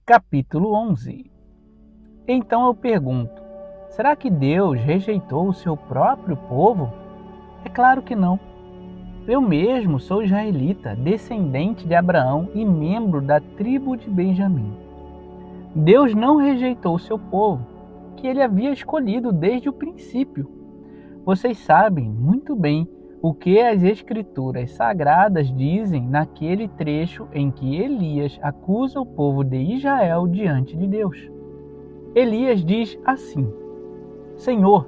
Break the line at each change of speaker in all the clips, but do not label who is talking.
Capítulo 11. Então eu pergunto, será que Deus rejeitou o seu próprio povo? É claro que não. Eu mesmo sou israelita, descendente de Abraão e membro da tribo de Benjamim. Deus não rejeitou o seu povo, que ele havia escolhido desde o princípio. Vocês sabem muito bem o que as Escrituras Sagradas dizem naquele trecho em que Elias acusa o povo de Israel diante de Deus. Elias diz assim: Senhor,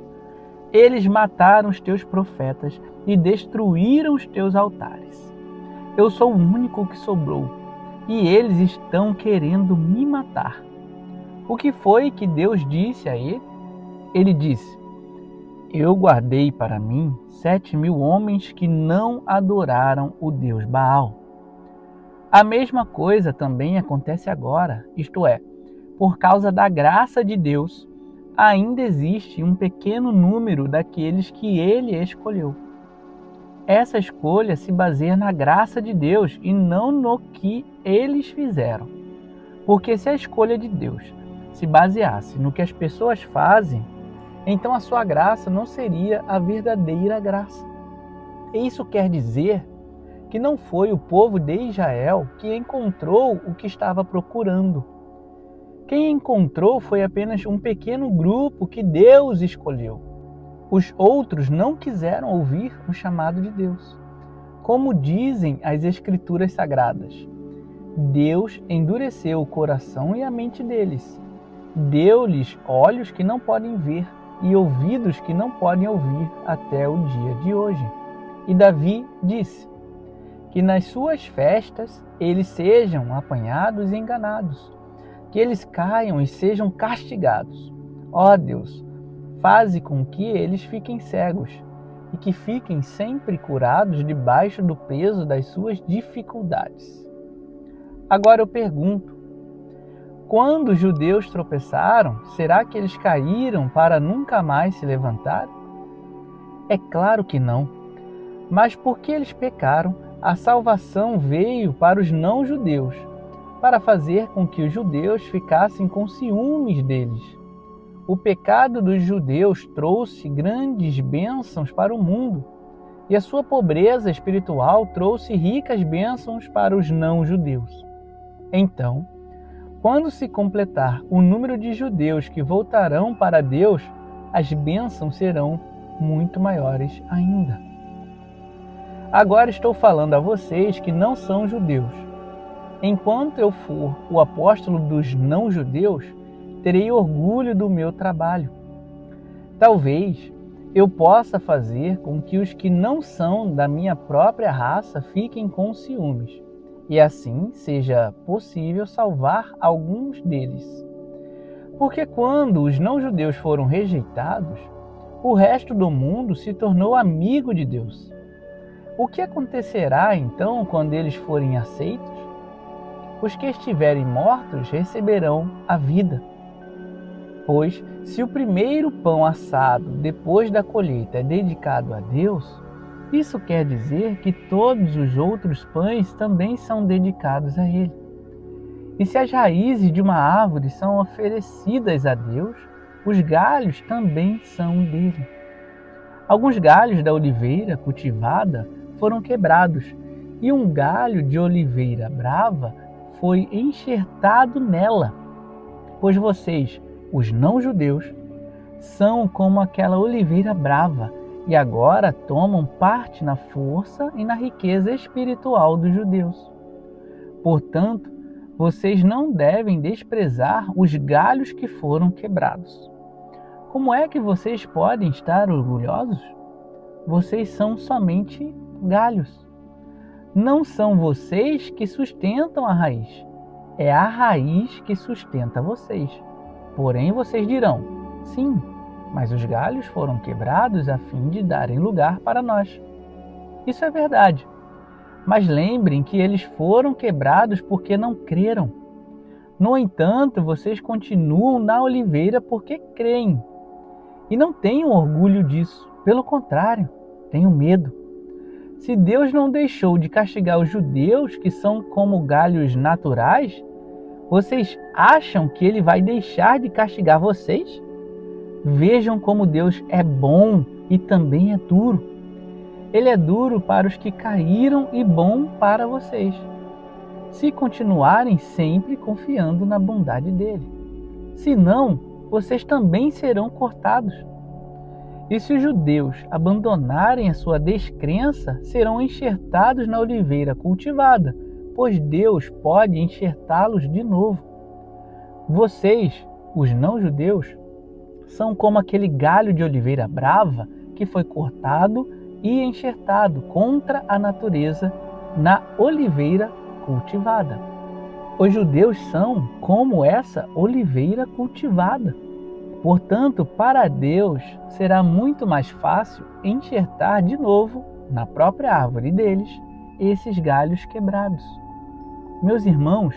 eles mataram os teus profetas e destruíram os teus altares. Eu sou o único que sobrou, e eles estão querendo me matar. O que foi que Deus disse a ele? Ele disse: Eu guardei para mim 7.000 homens que não adoraram o Deus Baal. A mesma coisa também acontece agora, isto é, por causa da graça de Deus, ainda existe um pequeno número daqueles que ele escolheu. Essa escolha se baseia na graça de Deus e não no que eles fizeram. Porque se a escolha de Deus se baseasse no que as pessoas fazem, então a sua graça não seria a verdadeira graça. E isso quer dizer que não foi o povo de Israel que encontrou o que estava procurando. Quem encontrou foi apenas um pequeno grupo que Deus escolheu. Os outros não quiseram ouvir o chamado de Deus. Como dizem as Escrituras Sagradas, Deus endureceu o coração e a mente deles. Deu-lhes olhos que não podem ver e ouvidos que não podem ouvir até o dia de hoje. E Davi disse que nas suas festas eles sejam apanhados e enganados, que eles caiam e sejam castigados. Ó Deus, faze com que eles fiquem cegos e que fiquem sempre curados debaixo do peso das suas dificuldades. Agora eu pergunto, quando os judeus tropeçaram, será que eles caíram para nunca mais se levantar? É claro que não. Mas porque eles pecaram, a salvação veio para os não-judeus, para fazer com que os judeus ficassem com ciúmes deles. O pecado dos judeus trouxe grandes bênçãos para o mundo, e a sua pobreza espiritual trouxe ricas bênçãos para os não-judeus. Então, quando se completar o número de judeus que voltarão para Deus, as bênçãos serão muito maiores ainda. Agora estou falando a vocês que não são judeus. Enquanto eu for o apóstolo dos não-judeus, terei orgulho do meu trabalho. Talvez eu possa fazer com que os que não são da minha própria raça fiquem com ciúmes, e assim seja possível salvar alguns deles. Porque quando os não-judeus foram rejeitados, o resto do mundo se tornou amigo de Deus. O que acontecerá então quando eles forem aceitos? Os que estiverem mortos receberão a vida. Pois, se o primeiro pão assado depois da colheita é dedicado a Deus, isso quer dizer que todos os outros pães também são dedicados a Ele. E se as raízes de uma árvore são oferecidas a Deus, os galhos também são dele. Alguns galhos da oliveira cultivada foram quebrados, e um galho de oliveira brava foi enxertado nela. Pois vocês, os não-judeus, são como aquela oliveira brava, e agora tomam parte na força e na riqueza espiritual dos judeus. Portanto, vocês não devem desprezar os galhos que foram quebrados. Como é que vocês podem estar orgulhosos? Vocês são somente galhos. Não são vocês que sustentam a raiz, é a raiz que sustenta vocês. Porém, vocês dirão, sim, mas os galhos foram quebrados a fim de darem lugar para nós. Isso é verdade. Mas lembrem que eles foram quebrados porque não creram. No entanto, vocês continuam na oliveira porque creem. E não tenham orgulho disso. Pelo contrário, tenham medo. Se Deus não deixou de castigar os judeus, que são como galhos naturais, Vocês acham que ele vai deixar de castigar vocês? Vejam como Deus é bom e também é duro. Ele é duro para os que caíram e bom para vocês, se continuarem sempre confiando na bondade dele. Senão, vocês também serão cortados. E se os judeus abandonarem a sua descrença, serão enxertados na oliveira cultivada, pois Deus pode enxertá-los de novo. Vocês, os não-judeus, são como aquele galho de oliveira brava que foi cortado e enxertado contra a natureza na oliveira cultivada. Os judeus são como essa oliveira cultivada. Portanto, para Deus será muito mais fácil enxertar de novo, na própria árvore deles, esses galhos quebrados. Meus irmãos,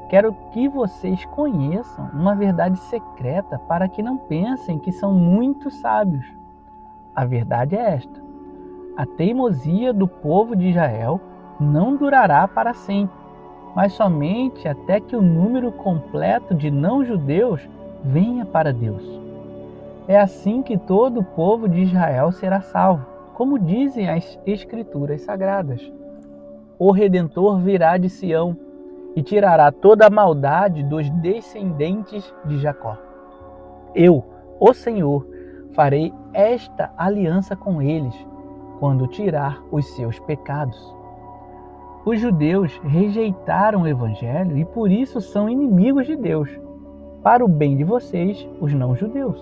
quero que vocês conheçam uma verdade secreta para que não pensem que são muito sábios. A verdade é esta: a teimosia do povo de Israel não durará para sempre, mas somente até que o número completo de não-judeus venha para Deus. É assim que todo o povo de Israel será salvo, como dizem as Escrituras Sagradas. O Redentor virá de Sião e tirará toda a maldade dos descendentes de Jacó. Eu, o Senhor, farei esta aliança com eles, quando tirar os seus pecados. Os judeus rejeitaram o Evangelho e por isso são inimigos de Deus, para o bem de vocês, os não-judeus.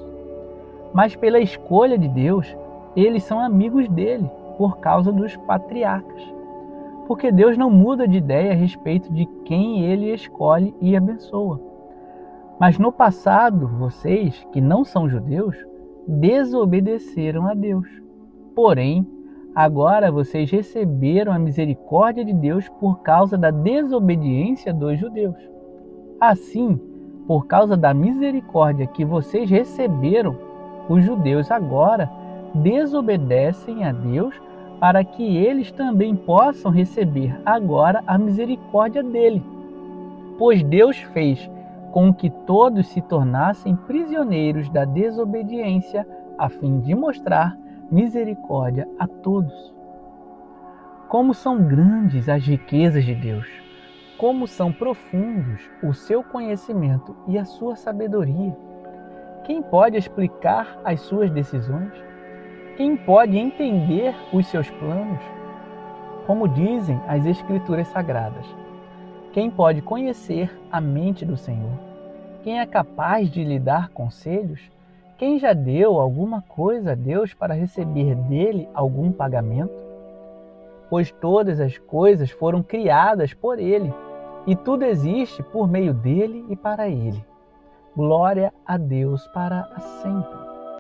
Mas pela escolha de Deus, eles são amigos dele, por causa dos patriarcas. Porque Deus não muda de ideia a respeito de quem ele escolhe e abençoa. Mas no passado, vocês, que não são judeus, desobedeceram a Deus. Porém, agora vocês receberam a misericórdia de Deus por causa da desobediência dos judeus. Assim, por causa da misericórdia que vocês receberam, os judeus agora desobedecem a Deus para que eles também possam receber agora a misericórdia dele. Pois Deus fez com que todos se tornassem prisioneiros da desobediência, a fim de mostrar misericórdia a todos. Como são grandes as riquezas de Deus! Como são profundos o seu conhecimento e a sua sabedoria! Quem pode explicar as suas decisões? Quem pode entender os seus planos? Como dizem as Escrituras Sagradas, quem pode conhecer a mente do Senhor? Quem é capaz de lhe dar conselhos? Quem já deu alguma coisa a Deus para receber dele algum pagamento? Pois todas as coisas foram criadas por ele, e tudo existe por meio dele e para ele. Glória a Deus para sempre.